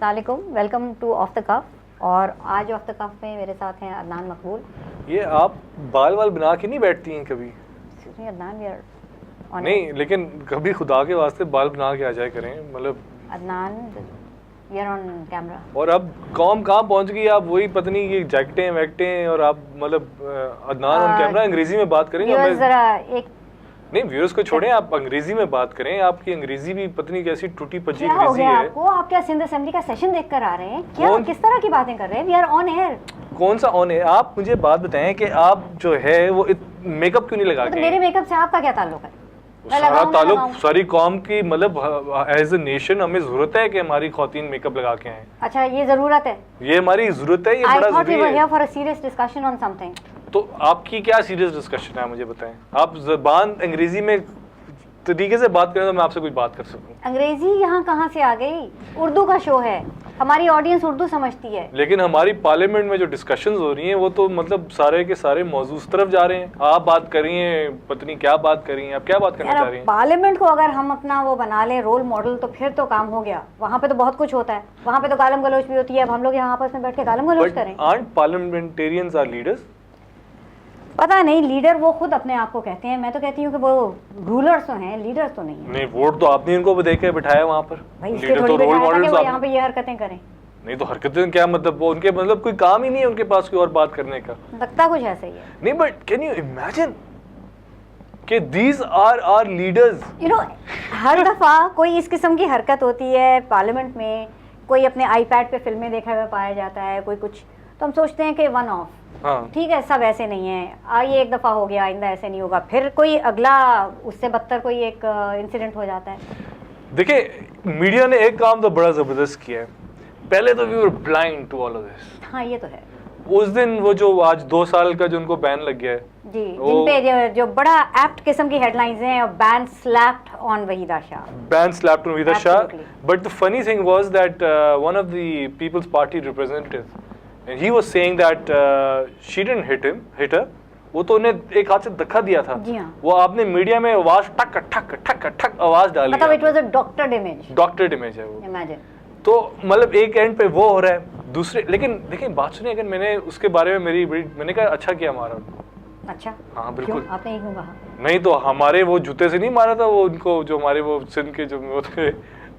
अस्सलामुअलैकुम, welcome two of the कफ। और आज ऑफ द कफ में मेरे साथ हैं अदनान मकबूल। ये आप बाल वाल बना के नहीं बैठती हैं कभी? अदनान वी आर ऑन नहीं, लेकिन कभी खुदा के वास्ते बाल बना के आ जाए करें, मतलब Adnan we are on camera. और अब कौम कहाँ पहुंच गई, आप वही पता नहीं ये जैकेटें वैकेटें, और आप मतलब अदनान ऑन कैमरा अंग्रेजी में बात करेंगे। जरा एक नहीं, व्यूअर्स को छोड़ें, आप अंग्रेजी में बात करें। आपकी अंग्रेजी भी पता नहीं कैसी टूटी पची क्या हो अंग्रेजी गया है। आपको? आप क्या सिंध असेंबली का सेशन देख कर आ रहे हैं क्या? किस तरह की बातें कर रहे हैं? We are on air. कौन सा ऑन है? आप मुझे बात बताएं कि आप जो है वो मेकअप क्यों नहीं लगा तो के? मेरे मेकअप से आपका क्या ताल्लुक है? सारा ताल्लुक सारी कौम की, मतलब एज ए नेशन हमें जरूरत है कि हमारी खवातीन मेकअप लगा के आए। अच्छा, ये जरूरत है? ये हमारी जरूरत है, ये बड़ा जरूरी है। here for a serious discussion on something। तो आपकी क्या सीरियस डिस्कशन है, मुझे बताएं। आप ज़बान अंग्रेजी में तरीके से बात करें तो मैं आपसे कुछ बात कर सकूं। अंग्रेजी यहाँ कहाँ से आ गई? उर्दू का शो है, हमारी ऑडियंस उर्दू समझती है। लेकिन हमारी पार्लियामेंट में जो डिस्कशंस हो रही हैं वो तो मतलब सारे के सारे मौजूद उस तरफ जा रहे हैं। आप बात कर रही हैं, पता नहीं क्या बात कर रही हैं, आप क्या बात करना चाह रही हैं? पार्लियामेंट को अगर हम अपना वो बना लें रोल मॉडल तो फिर तो काम हो गया। वहाँ पे तो बहुत कुछ होता है, वहाँ पे तो गालम गलोच भी होती है। अब हम लोग यहाँ आपस में बैठ के गालम गलोच करें? Aren't parliamentarians or leaders? पता नहीं, लीडर वो खुद अपने आप को कहते हैं। मैं तो कहती हूँ कि वो रूलर्स तो हैं, लीडर्स तो नहीं है। नहीं, वोट तो आपने इनको भी देके बिठाया वहाँ पर। लीडर तो रोल मॉडल वो यहाँ पे ये हरकतें करें। नहीं तो हरकतें क्या मतलब, वो उनके मतलब कोई काम ही नहीं है उनके पास कोई और बात करने का। लगता कुछ ऐसा ही है। नहीं, बट कैन यू इमेजिन कि these are leaders. You know, हर दफा कोई इस किस्म की हरकत होती है पार्लियामेंट में, कोई अपने आईपैड पे फिल्में देखा हुआ पाया जाता है, कोई कुछ, तो हम सोचते हैं कि वन ऑफ, ठीक है, सब ऐसे नहीं है, ये एक दफ़ा हो गया, आइंदा ऐसे नहीं होगा। फिर कोई अगला उससे बदतर कोई एक इंसिडेंट हो जाता है। देखिए, मीडिया ने एक काम तो बड़ा ज़बरदस्त किया है। पहले तो we were blind to all of this. हाँ, ये तो है। उस दिन वो जो आज 2 साल का जो उनको बैन लग गया है जी, जिन पे जो बड़ा एप्ट किस्म की हेडलाइंस हैं, ban slapped on Waheeda Shah, ban slapped on Waheeda Shah. But the funny thing was that one of the Peoples Party representative and he was saying that she didn't hit her। वो तो उन्हें एक हाथ से धक्का दिया था। जी हाँ। वो आपने मीडिया में आवाज ठक ठक ठक ठक आवाज डाली, मतलब it was a doctored image. Doctored image है वो। इमेजिन। तो मतलब एक एंड पे वो हो रहा है, दूसरे, लेकिन देखिए बात सुनिए, अगर मैंने उसके बारे में मैंने कहा अच्छा किया मारा उनको। अच्छा, हाँ बिल्कुल। आपने क्यों कहा? नहीं तो हमारे वो जूते से नहीं मारा था वो उनको, जो हमारे वो सिंध के जो वो थे,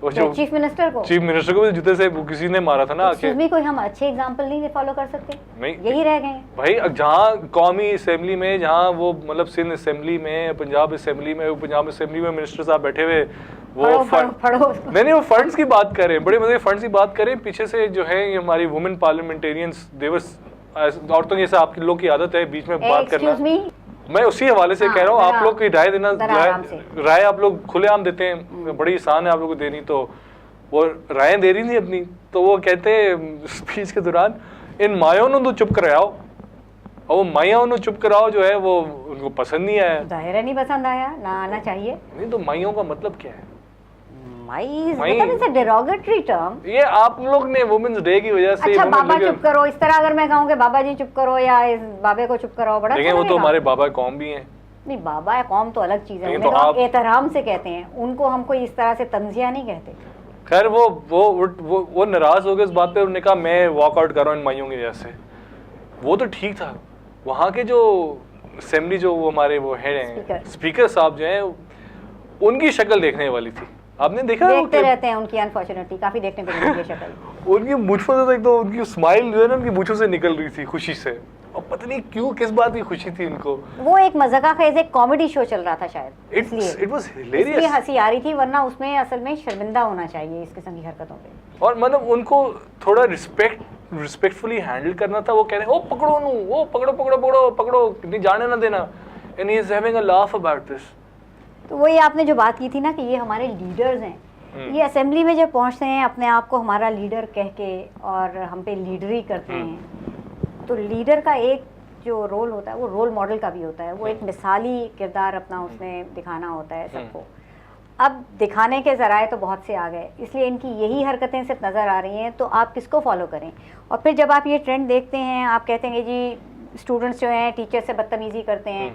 वो जो चीफ मिनिस्टर को भी जूते से किसी ने मारा था ना आके। भी कोई हम अच्छे एग्जांपल नहीं फॉलो कर सकते? नहीं, यही रह गए भाई। जहाँ कौमी असेंबली में, जहाँ वो मतलब सिंध असेंबली में, पंजाब असेंबली में मिनिस्टर साहब बैठे हुए, वो फड़ो नहीं वो फंड्स की बात कर रहे हैं, बड़े मजे फंड्स की बात करें। पीछे से जो है ये हमारी वुमेन पार्लियामेंटेरियंस देवर्स, औरतों जैसे आपकी लोग की आदत है बीच में बात करना। मैं उसी हवाले से कह रहा हूँ, आप लोग की राय देना, राय आप लोग खुलेआम देते हैं, बड़ी आसान है आप लोग को देनी। तो वो राय दे रही थी अपनी, तो वो कहते स्पीच के दौरान, इन मायों ने तो चुप कराओ, और वो माइयों ने चुप कराओ जो है वो उनको पसंद नहीं आया। जाहिर है नहीं पसंद आया, ना आना चाहिए। नहीं तो माइयों का मतलब क्या है? Derogatory term. ये आप लोग ने वुमेन्स डे की वजह से। अच्छा, बाबा चुप करो, इस तरह अगर मैं कहूँ कि बाबा जी चुप करो या इस बाबे को चुप कराओ, बड़ा लेकिन वो तो हमारे बाबा कौम भी हैं। नहीं, बाबा कौम तो अलग चीज है, तो आप एहतराम से कहते हैं उनको, हम कोई इस तरह से तंजिया नहीं कहते। खैर वो नाराज हो गए इस बात पे, उन्होंने कहा मैं वॉकआउट कर रहा हूँ इन माइयों की वजह से। वो तो ठीक था, वहाँ के जो असेंबली जो वो हमारे वो हेड हैं, स्पीकर साहब जो हैं, उनकी शक्ल देखने वाली थी। आपने देखा? देखते रहते हैं उनकी, अनफॉर्चुनेटली काफी देखने को मिलती है शक्ल। उनकी मूंछों से तो उनकी स्माइल जो है ना, उनकी मूंछों से निकल रही थी खुशी से, और पता नहीं क्यों, किस बात की खुशी थी उनको। वो एक मज़ाक़ खेज़ एक कॉमेडी शो चल रहा था शायद, इट वाज हिलेरियस, इसलिए हंसी आ रही थी, वरना उसमें असल में शर्मिंदा होना चाहिए इस किस्म की हरकतों पे। और मतलब उनको थोड़ा रिस्पेक्टफुली हैंडल करना था। वो कह रहे हैं, ओ पकड़ो नू, ओ पकड़ो पकड़ो पकड़ो पकड़ो, नहीं जाने ना देना, and he is having a laugh about this. तो वही आपने जो बात की थी ना कि ये हमारे लीडर्स हैं, ये असेंबली में जब पहुंचते हैं अपने आप को हमारा लीडर कह के और हम पे लीडरी करते हैं, तो लीडर का एक जो रोल होता है वो रोल मॉडल का भी होता है। वो एक मिसाली किरदार अपना उसमें दिखाना होता है सबको। अब दिखाने के ज़राए तो बहुत से आ गए, इसलिए इनकी यही हरकतें सिर्फ नज़र आ रही हैं, तो आप किसको फॉलो करें? और फिर जब आप ये ट्रेंड देखते हैं, आप कहते हैं जी स्टूडेंट्स जो हैं टीचर से बदतमीज़ी करते हैं,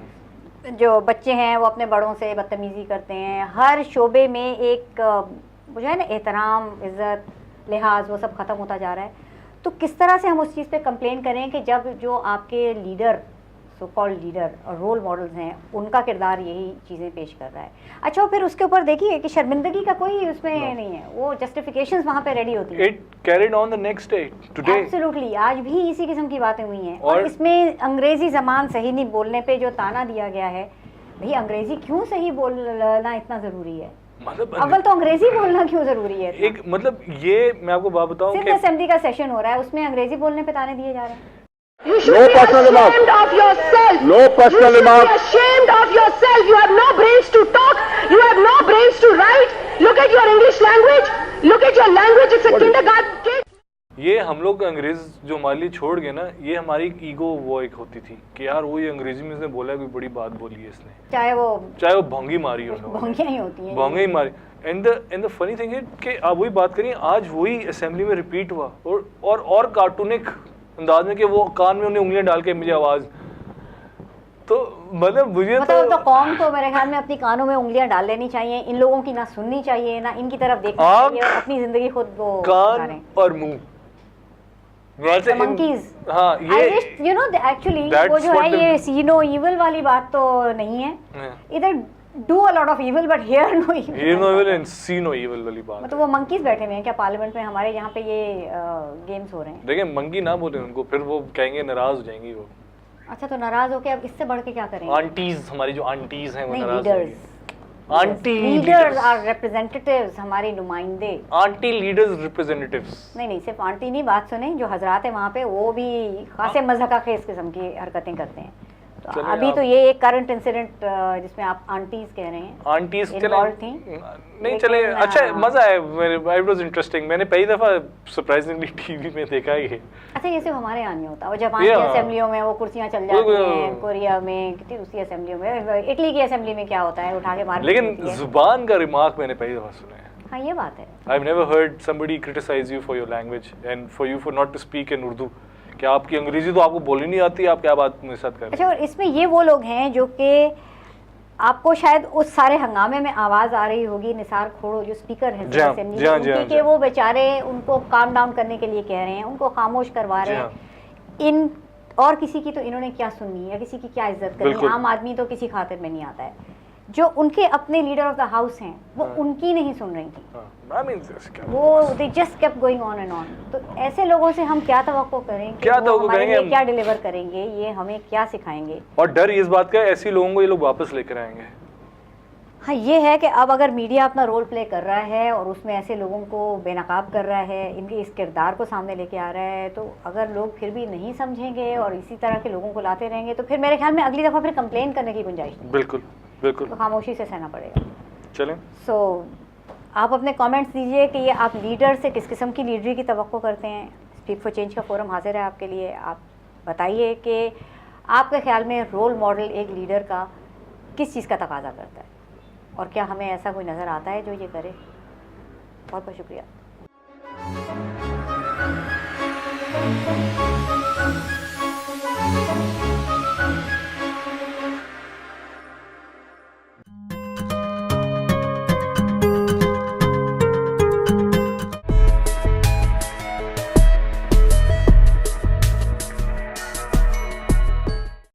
जो बच्चे हैं वो अपने बड़ों से बदतमीज़ी करते हैं। हर शोबे में एक जो है ना एहतराम, इज़्ज़त, लिहाज वो सब ख़त्म होता जा रहा है। तो किस तरह से हम उस चीज़ पे कंप्लेन करें कि जब जो आपके लीडर, सो कॉल्ड लीडर और रोल मॉडल्स हैं, उनका किरदार यही चीज़ें पेश कर रहा है। अच्छा, फिर उसके ऊपर देखिए कि शर्मिंदगी का कोई उसमें नहीं है, वो जस्टिफिकेशंस वहाँ पे रेडी होती हैं। It carried on the next day, today. Absolutely, आज भी इसी किस्म की बातें हुई हैं। और इसमें अंग्रेजी ज़बान सही नहीं बोलने पे जो ताना दिया गया है, भाई अंग्रेजी क्यों सही बोलना इतना ज़रूरी है? मतलब अव्वल तो अंग्रेजी बोलना क्यों ज़रूरी है? एक मतलब ये मैं आपको बात बताऊं सिर्फ कि असेंबली का सेशन हो रहा है, उसमें अंग्रेजी बोलने पे ताने दिए जा रहे हैं। You should be ashamed of yourself. No personal You should remarks. be ashamed of yourself. You have no brains to talk. You have no brains to write. Look at your English language. Look at your language. It's a kindergarten kid. ये हम लोग अंग्रेज जो हमारे लिए छोड़ गए ना, ये हमारी ईगो वो एक होती थी कि यार वो ये अंग्रेजी में इसने बोला, कोई बड़ी बात बोली है इसने, चाहे वो भोंगी मारी हो, भोंगियां ही होती हैं, भोंगे ही मारी। एंड द फनी थिंग है कि आप वही बात करिए, आज वही असेंबली में रिपीट हुआ और कार्टूनिक अंदाज में कि वो कान में उन्हें उंगलियां डाल के मुझे आवाज, तो मतलब मुझे तो कौम को मेरे ख्याल में अपनी कानों में उंगलियां डाल लेनी चाहिए, इन लोगों की ना सुननी चाहिए, ना इनकी तरफ देखनी चाहिए, और अपनी जिंदगी खुद वो कान और मुंह monkeys. हाँ, ये I wish, you know, actually वो जो है ये see no evil वाली बात तो नहीं है, इधर do a lot of evil but hear no evil. Hear no evil and see no evil वाली बात। मतलब वो monkeys बैठे हुए हैं क्या पार्लियामेंट में? हमारे यहाँ पे ये गेम्स हो रहे हैं। देखिए मंकी ना बोले उनको, फिर वो कहेंगे, नाराज हो जाएंगी वो। अच्छा, तो नाराज होके अब इससे बढ़ के क्या करेंगे? आंटीज, हमारी जो आंटीज हैं वो नहीं, नाराज leaders, anti leaders are representatives, हमारे नुमाइंदे। आंटी लीडर्स रिप्रेजेंटेटिव्स नहीं, सिर्फ आंटी नहीं, बात सुने, जो हजरात है वहाँ पे वो भी खासे मज़हका खेस किस्म की हरकतें करते हैं। तो अभी तो ये एक करंट इंसिडेंट जिसमें आप आंटीज कह रहे हैं, आंटीज इन्वॉल्व थी, नहीं चले, अच्छा मजा है, इट वाज इंटरेस्टिंग। मैंने पहली दफा सरप्राइजिंगली टीवी में देखा ये। अच्छा, ये सिर्फ हमारे यहाँ नहीं होता, वो जापान की असेंबलियों में वो कुर्सियाँ चल जाती हैं, कोरिया में, कितनी दूसरी असेंबलियों में, इटली की असेंबली में क्या होता है, उठा के मार, लेकिन जुबान का रिमार्क मैंने पहली दफा सुना है। हाँ, ये बात है। I have never heard somebody criticise you for your language and for you for not to speak in Urdu. क्या आपकी अंग्रेजी तो आपको बोलनी नहीं आती, आप क्या बात मेरे साथ कर रहे हैं? अच्छा, और इसमें ये वो लोग हैं जो कि आपको शायद उस सारे हंगामे में आवाज़ आ रही होगी, निसार खोड़ो जो स्पीकर हैं असेंबली के, वो बेचारे उनको काम डाउन करने के लिए कह रहे हैं, उनको खामोश करवा रहे हैं। इन और किसी की तो इन्होंने क्या सुननी है, किसी की क्या इज्जत करनी, आम आदमी तो किसी खातिर में नहीं आता है। जो उनके अपने लीडर ऑफ द हाउस हैं वो उनकी नहीं सुन रही थी, वो they just kept going on and on. तो ऐसे लोगों से हम क्या तवक्को करें, क्या क्या डिलीवर करेंगे, ये हमें क्या सिखाएंगे? और डर इस बात का, ऐसी लोगों को ये लोग वापस लेकर आएंगे। हाँ, ये है कि अब अगर मीडिया अपना रोल प्ले कर रहा है और उसमें ऐसे लोगों को बेनकाब कर रहा है, इनके इस किरदार को सामने लेके आ रहा है, तो अगर लोग फिर भी नहीं समझेंगे और इसी तरह के लोगों को लाते रहेंगे तो फिर मेरे ख्याल में अगली दफ़ा फिर कंप्लेन करने की गुंजाइश नहीं। बिल्कुल बिल्कुल, तो खामोशी से सहना पड़ेगा। चलें। सो आप अपने कमेंट्स दीजिए कि ये आप लीडर से किस किस्म की लीडरी की तवक्को करते हैं। स्पीक फॉर चेंज का फोरम हाजिर है आपके लिए। आप बताइए कि आपके ख्याल में रोल मॉडल एक लीडर का किस चीज़ का तकाजा करता है, और क्या हमें ऐसा कोई नज़र आता है जो ये करे? बहुत बहुत शुक्रिया।